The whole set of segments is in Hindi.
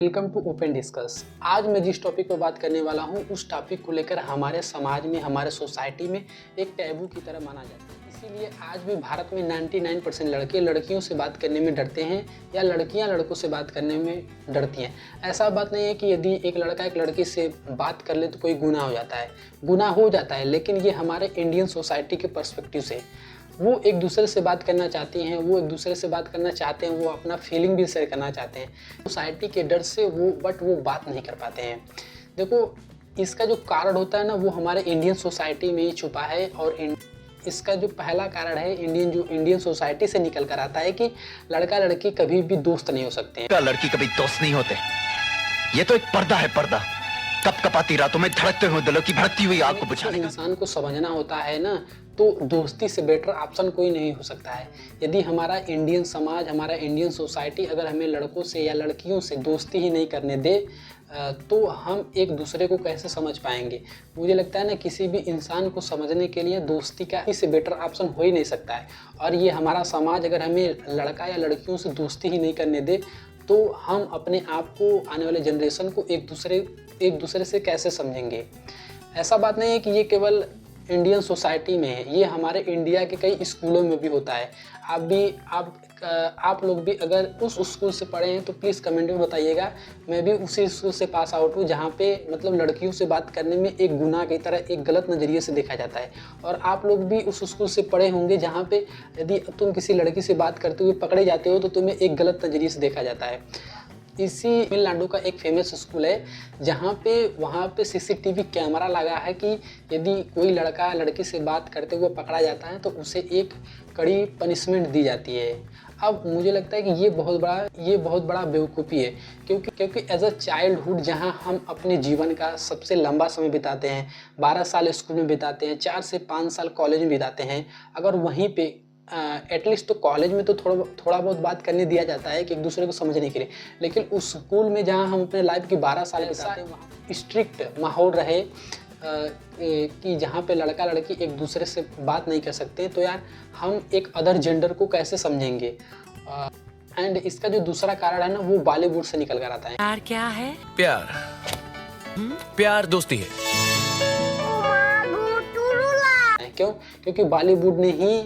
Welcome to open discuss. आज मैं जिस टॉपिक पर बात करने वाला हूँ उस टॉपिक को लेकर हमारे समाज में, हमारे सोसाइटी में एक टैबू की तरह माना जाता है। इसीलिए आज भी भारत में 99% लड़के लड़कियों से बात करने में डरते हैं या लड़कियां लड़कों से बात करने में डरती हैं। ऐसा बात नहीं है कि यदि एक लड़का एक लड़की से बात कर ले तो कोई गुनाह हो जाता है। गुनाह हो जाता है, लेकिन ये हमारे इंडियन सोसाइटी के पर्सपेक्टिव से वो एक दूसरे से बात करना चाहती हैं, वो एक दूसरे से बात करना चाहते हैं, वो अपना फीलिंग भी शेयर करना चाहते हैं। सोसाइटी के डर से वो बात नहीं कर पाते हैं। देखो, इसका जो कारण होता है ना, वो हमारे इंडियन सोसाइटी में ही छुपा है। और इसका जो पहला कारण है इंडियन सोसाइटी से निकल कर आता है कि लड़का लड़की कभी भी दोस्त नहीं हो सकते हैं। लड़की कभी दोस्त नहीं होते, ये तो एक पर्दा है। पर्दा कपकपाती रातों में धड़कते हुए दिलों की भड़कती हुई आग को बुझाने का। इंसान को समझना होता है ना, तो दोस्ती से बेटर ऑप्शन कोई नहीं हो सकता है। यदि हमारा इंडियन समाज, हमारा इंडियन सोसाइटी अगर हमें लड़कों से या लड़कियों से दोस्ती ही नहीं करने दे तो हम एक दूसरे को कैसे समझ पाएंगे। मुझे लगता है ना, किसी भी इंसान को समझने के लिए दोस्ती का इससे बेटर ऑप्शन हो ही नहीं सकता है। और ये हमारा समाज अगर हमें लड़का या लड़कियों से दोस्ती ही नहीं करने दे तो हम अपने आप को, आने वाले जनरेशन को एक दूसरे से कैसे समझेंगे। ऐसा बात नहीं है कि ये केवल इंडियन सोसाइटी में है, ये हमारे इंडिया के कई स्कूलों में भी होता है। आप लोग भी अगर उस स्कूल से पढ़े हैं तो प्लीज़ कमेंट में बताइएगा। मैं भी उसी स्कूल से पास आउट हूँ जहाँ पे मतलब लड़कियों से बात करने में एक गुनाह की तरह, एक गलत नज़रिए से देखा जाता है। और आप लोग भी उस स्कूल से पढ़े होंगे जहाँ पे यदि तुम किसी लड़की से बात करते हुए पकड़े जाते हो तो तुम्हें एक गलत नज़रिए से देखा जाता है। इसी तमिलनाडु का एक फेमस स्कूल है जहाँ पे वहाँ पे सीसीटीवी कैमरा लगा है कि यदि कोई लड़का लड़की से बात करते हुए पकड़ा जाता है तो उसे एक कड़ी पनिशमेंट दी जाती है। अब मुझे लगता है कि ये बहुत बड़ा बेवकूफ़ी है, क्योंकि एज अ चाइल्डहुड जहाँ हम अपने जीवन का सबसे लंबा समय बिताते हैं, 12 साल स्कूल में बिताते हैं, 4 से 5 साल कॉलेज में बिताते हैं, अगर वहीं पे एटलीस्ट तो कॉलेज में तो थोड़ा बहुत बात करने दिया जाता है कि एक दूसरे को समझने के लिए, लेकिन उस स्कूल में जहाँ हम अपने लाइफ की 12 साल बिताते हैं वहाँ स्ट्रिक्ट माहौल रहे कि जहाँ पे लड़का लड़की एक दूसरे से बात नहीं कर सकते, तो यार हम एक अदर जेंडर को कैसे समझेंगे। एंड इसका जो दूसरा कारण है ना, वो बॉलीवुड से निकल कर आता है। प्यार क्या है? प्यार दोस्ती है। क्यों? क्योंकि बॉलीवुड ने ही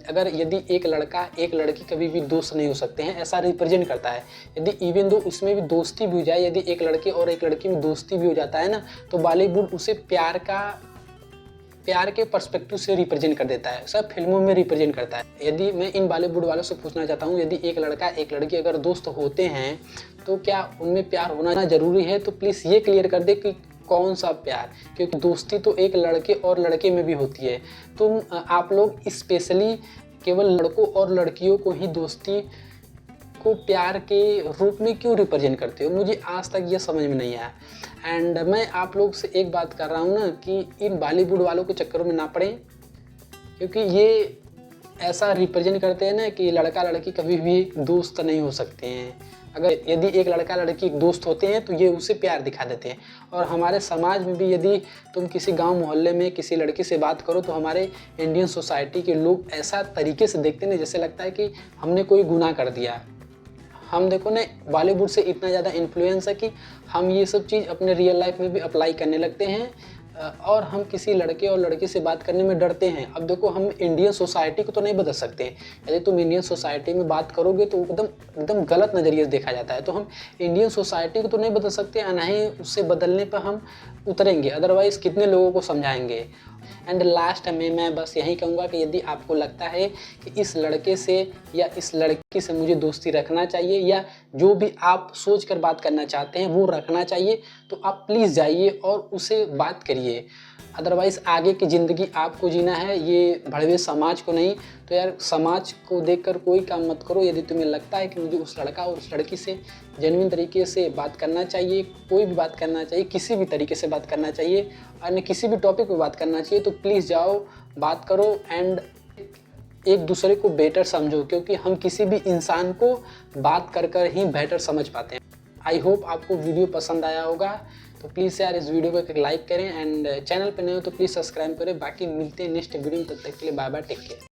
अगर यदि एक लड़का एक लड़की कभी भी दोस्त नहीं हो सकते हैं ऐसा रिप्रेजेंट करता है। यदि इवन दो उसमें भी दोस्ती भी हो जाए, यदि एक लड़के और एक लड़की में दोस्ती भी हो जाता है ना, तो बॉलीवुड उसे प्यार के पर्सपेक्टिव से रिप्रेजेंट कर देता है, सब फिल्मों में रिप्रेजेंट करता है। यदि मैं इन बॉलीवुड वालों से पूछना चाहता हूँ, यदि एक लड़का एक लड़की अगर दोस्त होते हैं तो क्या उनमें प्यार होना जरूरी है? तो प्लीज़ ये क्लियर कर दे कि कौन सा प्यार, क्योंकि दोस्ती तो एक लड़के और लड़के में भी होती है। तो आप लोग स्पेशली केवल लड़कों और लड़कियों को ही दोस्ती को प्यार के रूप में क्यों रिप्रेजेंट करते हो? मुझे आज तक ये समझ में नहीं आया। एंड मैं आप लोग से एक बात कर रहा हूँ ना कि इन बॉलीवुड वालों के चक्करों में ना पड़ें, क्योंकि ये ऐसा रिप्रेजेंट करते हैं ना कि लड़का लड़की कभी भी दोस्त नहीं हो सकते हैं। अगर यदि एक लड़का लड़की दोस्त होते हैं तो ये उसे प्यार दिखा देते हैं। और हमारे समाज में भी यदि तुम किसी गांव मोहल्ले में किसी लड़की से बात करो तो हमारे इंडियन सोसाइटी के लोग ऐसा तरीके से देखते हैं जैसे लगता है कि हमने कोई गुनाह कर दिया। हम देखो ना, बॉलीवुड से इतना ज़्यादा इन्फ्लुएंस है कि हम ये सब चीज़ अपने रियल लाइफ में भी अप्लाई करने लगते हैं और हम किसी लड़के और लड़की से बात करने में डरते हैं। अब देखो, हम इंडियन सोसाइटी को तो नहीं बदल सकते। यदि तुम इंडियन सोसाइटी में बात करोगे तो एकदम गलत नज़रिए से देखा जाता है। तो हम इंडियन सोसाइटी को तो नहीं बदल सकते, ना ही उससे बदलने पर हम उतरेंगे, अदरवाइज़ कितने लोगों को समझाएंगे। एंड लास्ट में मैं बस यही कहूँगा कि यदि आपको लगता है कि इस लड़के से या इस लड़की से मुझे दोस्ती रखना चाहिए या जो भी आप सोच कर बात करना चाहते हैं वो रखना चाहिए, तो आप प्लीज़ जाइए और उसे बात करिए। अदरवाइज़ आगे की ज़िंदगी आपको जीना है, ये भड़वे समाज को नहीं। तो यार, समाज को देखकर कोई काम मत करो। यदि तुम्हें लगता है कि मुझे उस लड़का और उस लड़की से जेन्युइन तरीके से बात करना चाहिए, कोई भी बात करना चाहिए, किसी भी तरीके से बात करना चाहिए, अन्य किसी भी टॉपिक पे बात करना चाहिए, तो प्लीज़ जाओ, बात करो एंड एक दूसरे को बेटर समझो, क्योंकि हम किसी भी इंसान को बात कर ही बेटर समझ पाते हैं। आई होप आपको वीडियो पसंद आया होगा। तो प्लीज़ यार इस वीडियो को एक लाइक करें एंड चैनल पर नए हो तो प्लीज़ सब्सक्राइब करें। बाकी मिलते हैं नेक्स्ट वीडियो में, तब तक के लिए बाय बाय, टेक केयर।